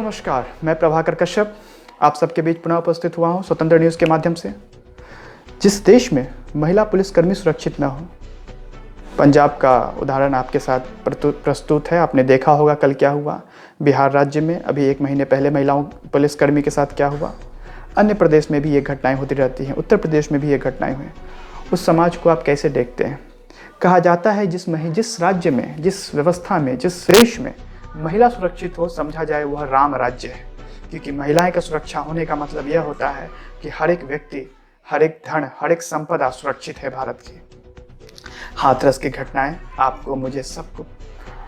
नमस्कार, मैं प्रभाकर कश्यप आप सबके बीच पुनः उपस्थित हुआ हूं स्वतंत्र न्यूज़ के माध्यम से। जिस देश में महिला पुलिसकर्मी सुरक्षित न हो, पंजाब का उदाहरण आपके साथ प्रस्तुत है। आपने देखा होगा कल क्या हुआ बिहार राज्य में, अभी 1 महीने पहले महिलाओं पुलिसकर्मी के साथ क्या हुआ। अन्य प्रदेश में भी ये घटनाएं होती रहती हैं, उत्तर प्रदेश में भी ये घटनाएं हुई। उस समाज को आप कैसे देखते हैं? कहा जाता है जिस राज्य में, जिस व्यवस्था में, जिस देश में महिला सुरक्षित हो, समझा जाए वह राम राज्य है। क्योंकि महिलाएं का सुरक्षा होने का मतलब यह होता है कि हर एक व्यक्ति, हर एक धन, हर एक संपदा सुरक्षित है भारत की। हाथरस की घटनाएं आपको, मुझे, सबको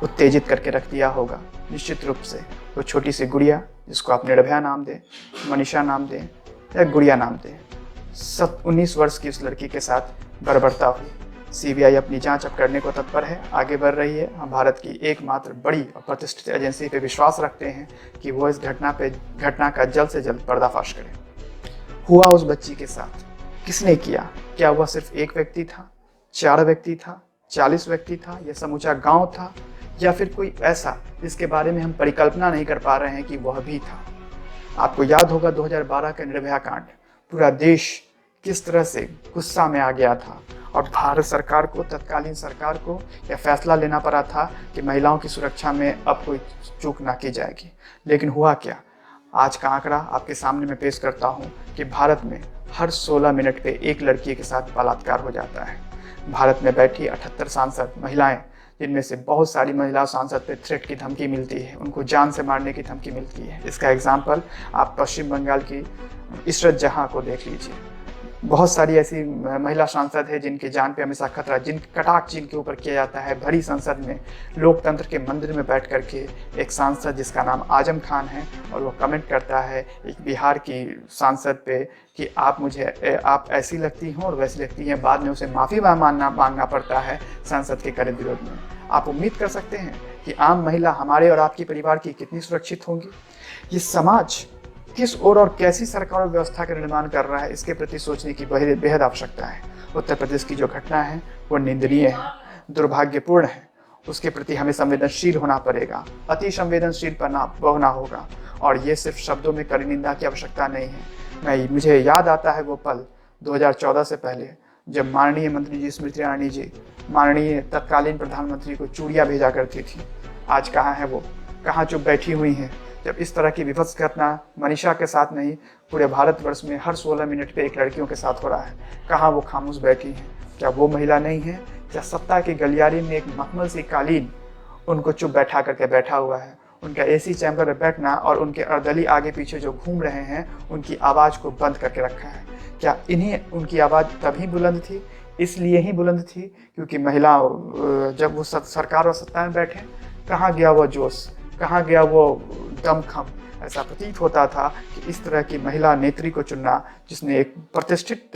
उत्तेजित करके रख दिया होगा निश्चित रूप से। वो छोटी सी गुड़िया जिसको आप निर्भया नाम दें, मनीषा नाम दें या गुड़िया नाम दें, 19 वर्ष की उस लड़की के साथ बर्बरता हुई। सीबीआई अपनी जांच अब करने को तत्पर है, आगे बढ़ रही है। हम भारत की एकमात्र बड़ी और प्रतिष्ठित एजेंसी पे विश्वास रखते हैं कि वो इस घटना का जल्द से जल्द पर्दाफाश करे। हुआ उस बच्ची के साथ, किसने किया? क्या वह सिर्फ एक व्यक्ति था, 4 व्यक्ति था, 40 व्यक्ति था, या समूचा गांव था, या फिर कोई ऐसा जिसके बारे में हम परिकल्पना नहीं कर पा रहे हैं कि वह भी था? आपको याद होगा 2012 का निर्भया कांड, पूरा देश किस तरह से गुस्सा में आ गया था और भारत सरकार को, तत्कालीन सरकार को यह फैसला लेना पड़ा था कि महिलाओं की सुरक्षा में अब कोई चूक ना की जाएगी। लेकिन हुआ क्या? आज का आंकड़ा आपके सामने मैं पेश करता हूं कि भारत में हर 16 मिनट पे एक लड़की के साथ बलात्कार हो जाता है। भारत में बैठी 78 सांसद महिलाएं, जिनमें से बहुत सारी महिला सांसद पे थ्रेट की धमकी मिलती है, उनको जान से मारने की धमकी मिलती है। इसका एग्जाम्पल आप पश्चिम बंगाल की इशरत जहां को देख लीजिए। बहुत सारी ऐसी महिला सांसद है जिनके जान पे हमेशा खतरा, जिनके ऊपर किया जाता है। भरी संसद में, लोकतंत्र के मंदिर में बैठ करके एक सांसद जिसका नाम आजम खान है, और वो कमेंट करता है एक बिहार की सांसद पे कि आप ऐसी लगती हो और वैसी लगती हैं। बाद में उसे माफ़ी मांगना पड़ता है संसद के कड़े विरोध में। आप उम्मीद कर सकते हैं कि आम महिला हमारे और आपके परिवार की कितनी सुरक्षित होंगी। ये समाज किस ओर और कैसी सरकार और व्यवस्था का निर्माण कर रहा है, इसके प्रति सोचने की बेहद आवश्यकता है। उत्तर प्रदेश की जो घटना है वो निंदनीय है, दुर्भाग्यपूर्ण है। उसके प्रति हमें संवेदनशील होना पड़ेगा, अति संवेदनशील होना होगा। और ये सिर्फ शब्दों में कड़ी निंदा की आवश्यकता नहीं है। मुझे याद आता है वो पल 2014 से पहले, जब माननीय मंत्री जी स्मृति ईरानी जी माननीय तत्कालीन प्रधानमंत्री को चूड़ियाँ भेजा करती थी। आज कहाँ है वो? कहाँ चुप बैठी हुई हैं? जब इस तरह की विभत्स घटना मनीषा के साथ नहीं, पूरे भारतवर्ष में हर 16 मिनट पे एक लड़कियों के साथ हो रहा है, कहाँ वो खामोश बैठी हैं? क्या वो महिला नहीं है? क्या सत्ता की गलियारे में एक मखमल सी कालीन उनको चुप बैठा करके बैठा हुआ है? उनका एसी चैम्बर में बैठना और उनके अर्दली आगे पीछे जो घूम रहे हैं, उनकी आवाज़ को बंद करके रखा है। क्या इन्हें उनकी आवाज़ तभी बुलंद थी, इसलिए ही बुलंद थी क्योंकि महिला जब वो सरकार और सत्ता में बैठे, कहाँ गया वो जोश, कहाँ गया वो दमखम? ऐसा प्रतीत होता था कि इस तरह की महिला नेत्री को चुनना, जिसने एक प्रतिष्ठित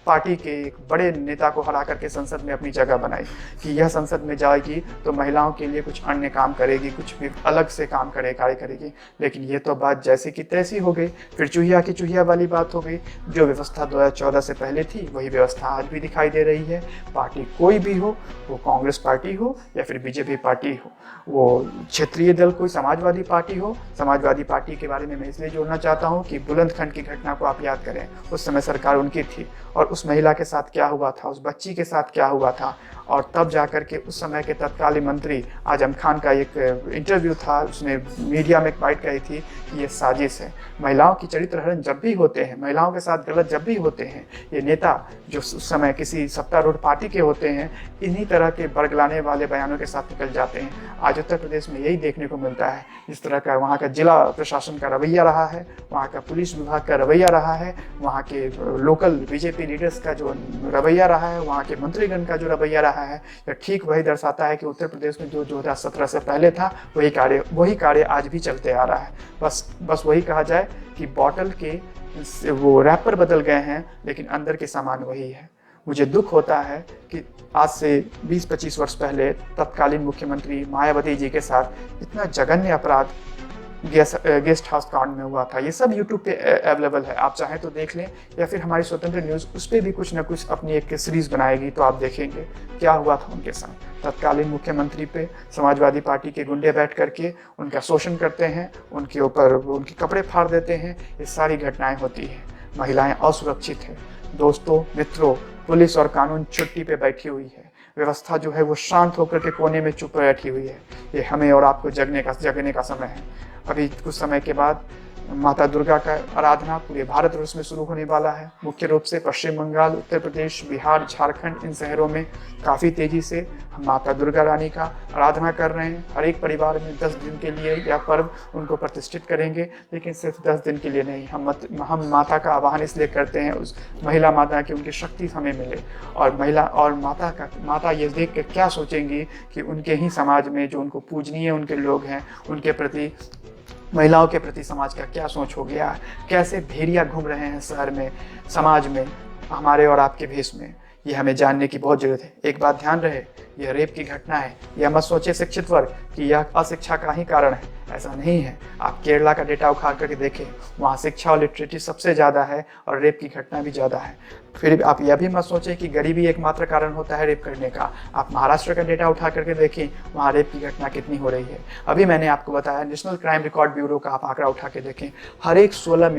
पार्टी के एक बड़े नेता को हरा करके संसद में अपनी जगह बनाई, कि यह संसद में जाएगी तो महिलाओं के लिए कुछ अन्य काम करेगी, कुछ भी अलग से कार्य करेगी। लेकिन ये तो बात जैसी की तैसी हो गई, फिर चूहिया की चूहिया वाली बात हो गई। जो व्यवस्था 2014 से पहले थी वही व्यवस्था आज भी दिखाई दे रही है। पार्टी कोई भी हो, वो कांग्रेस पार्टी हो या फिर बीजेपी पार्टी हो, वो क्षेत्रीय दल कोई समाजवादी पार्टी हो, समाजवादी पार्टी के बारे में मैं इसलिए जोड़ना चाहता हूं कि बुलंदखंड की घटना को आप याद करें। उस समय सरकार उनकी थी और उस महिला के साथ क्या हुआ था, उस बच्ची के साथ क्या हुआ था। और तब जाकर के उस समय के तत्कालीन मंत्री आजम खान का एक इंटरव्यू था, उसने मीडिया में एक बाइट कही थी कि ये साजिश है। महिलाओं की चरित्र हरण जब भी होते हैं, महिलाओं के साथ गलत जब भी होते हैं, ये नेता जो उस समय किसी सत्तारूढ़ पार्टी के होते हैं, इन्हीं तरह के बरगलाने वाले बयानों के साथ निकल जाते हैं। आज उत्तर प्रदेश में यही देखने को मिलता है। जिस तरह का वहाँ का जिला प्रशासन का रवैया रहा है, वहाँ का पुलिस विभाग का रवैया रहा है, वहाँ के लोकल बीजेपी लीडर्स का जो रवैया रहा है, वहाँ के मंत्रीगण का जो रवैया रहा है, यह ठीक वही दर्शाता है कि उत्तर प्रदेश में जो 2017 से पहले था वही कार्य आज भी चलते आ रहा है। बस वही कहा जाए कि बॉटल के वो रैपर बदल गए हैं, लेकिन अंदर के सामान वही है। मुझे दुख होता है कि आज से 20-25 वर्ष पहले तत्कालीन मुख्यमंत्री मायावती जी के साथ इतना जघन्य अपराध गेस्ट हाउस कांड में हुआ था। ये सब यूट्यूब पे अवेलेबल है, आप चाहें तो देख लें, या फिर हमारी स्वतंत्र न्यूज़ उस पर भी कुछ ना कुछ अपनी एक सीरीज़ बनाएगी, तो आप देखेंगे क्या हुआ था उनके साथ। तत्कालीन मुख्यमंत्री पे समाजवादी पार्टी के गुंडे बैठ करके उनका शोषण करते हैं, उनके ऊपर उनके कपड़े फाड़ देते हैं, ये सारी घटनाएं होती हैं। महिलाएं असुरक्षित हैं। दोस्तों, मित्रों, पुलिस और कानून छुट्टी पे बैठी हुई है, व्यवस्था जो है वो शांत होकर के कोने में चुप बैठी हुई है। ये हमें और आपको जगने का समय है। अभी कुछ समय के बाद माता दुर्गा का आराधना पूरे भारतवर्ष में शुरू होने वाला है। मुख्य रूप से पश्चिम बंगाल, उत्तर प्रदेश, बिहार, झारखंड, इन शहरों में काफ़ी तेज़ी से हम माता दुर्गा रानी का आराधना कर रहे हैं। हर एक परिवार में 10 दिन के लिए यह पर्व उनको प्रतिष्ठित करेंगे, लेकिन सिर्फ 10 दिन के लिए नहीं। हम माता का आवाहन इसलिए करते हैं, उस महिला माता की उनकी शक्ति हमें मिले, और माता ये देख कर क्या सोचेंगी कि उनके ही समाज में जो उनको पूजनीय उनके लोग हैं, उनके प्रति, महिलाओं के प्रति समाज का क्या सोच हो गया, कैसे भेड़िया घूम रहे हैं शहर में, समाज में, हमारे और आपके भेष में। ये हमें जानने की बहुत ज़रूरत है। एक बात ध्यान रहे, यह रेप की घटना है। यह मत सोचे शिक्षित वर्ग कि यह अशिक्षा का ही कारण है, ऐसा नहीं है। आप केरला का डेटा उखाड़ करके देखें, वहाँ शिक्षा और लिटरेसी सबसे ज़्यादा है और रेप की घटना भी ज़्यादा है। फिर आप यह भी मत सोचें कि गरीबी एकमात्र कारण होता है रेप करने का। आप महाराष्ट्र का डेटा उठा करके देखें, वहाँ रेप की घटना कितनी हो रही है। अभी मैंने आपको बताया, नेशनल क्राइम रिकॉर्ड ब्यूरो का आप आंकड़ा उठा के देखें, हर 16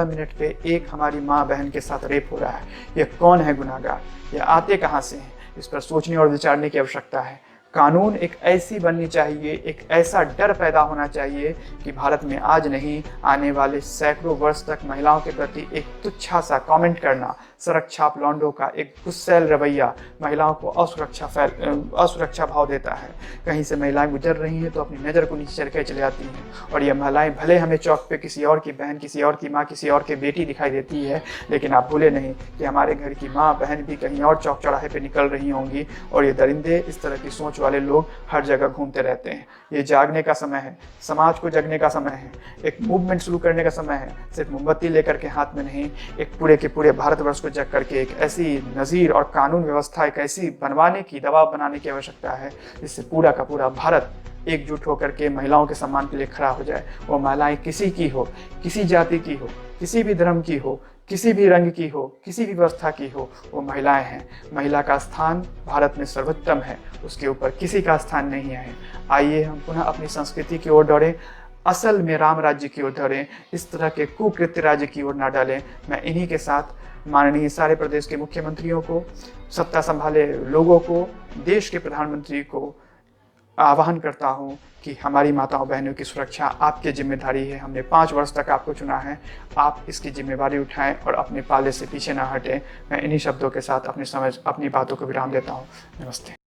मिनट पे एक हमारी माँ बहन के साथ रेप हो रहा है। यह कौन है गुनाहगार, यह आते कहाँ से हैं, इस पर सोचने और विचारने की आवश्यकता है। कानून एक ऐसी बननी चाहिए, एक ऐसा डर पैदा होना चाहिए कि भारत में आज नहीं, आने वाले सैकड़ों वर्ष तक महिलाओं के प्रति एक तुच्छा सा कमेंट करना, सड़क छाप लौंडों का एक गुस्सैल रवैया महिलाओं को असुरक्षा भाव देता है। कहीं से महिलाएं गुजर रही हैं तो अपनी नज़र को नीचे करके चले आती हैं, और ये महिलाएं भले हमें चौक पे किसी और की बहन, किसी और की माँ, किसी और की बेटी दिखाई देती है, लेकिन आप भूले नहीं कि हमारे घर की माँ बहन भी कहीं और चौक चौराहे पे निकल रही होंगी, और ये दरिंदे, इस तरह की सोच वाले लोग हर जगह घूमते रहते हैं। ये जागने का समय है, समाज को जगने का समय है, एक मूवमेंट शुरू करने का समय है। सिर्फ मोमबत्ती लेकर के हाथ में नहीं, एक पूरे के पूरे भारतवर्ष को जग करके एक ऐसी नज़ीर और कानून व्यवस्था एक ऐसी बनवाने की, दबाव बनाने की आवश्यकता है, जिससे पूरा का पूरा भारत एकजुट होकर के महिलाओं के सम्मान के लिए खड़ा हो जाए। वो महिलाएं किसी की हो, किसी जाति की हो, किसी भी धर्म की हो, किसी भी रंग की हो, किसी भी व्यवस्था की हो, वो महिलाएं हैं। महिला का स्थान भारत में सर्वोत्तम है, उसके ऊपर किसी का स्थान नहीं है। आइए हम पुनः अपनी संस्कृति की ओर दौड़ें, असल में राम राज्य की ओर दौड़ें, इस तरह के कुकृत्य राज्य की ओर ना डालें। मैं इन्हीं के साथ माननीय सारे प्रदेश के मुख्यमंत्रियों को, सत्ता संभाले लोगों को, देश के प्रधानमंत्री को आह्वान करता हूं कि हमारी माताओं बहनों की सुरक्षा आपकी जिम्मेदारी है। हमने 5 वर्ष तक आपको चुना है, आप इसकी जिम्मेदारी उठाएं और अपने पाले से पीछे ना हटें। मैं इन्हीं शब्दों के साथ अपनी बातों को विराम देता हूं। नमस्ते।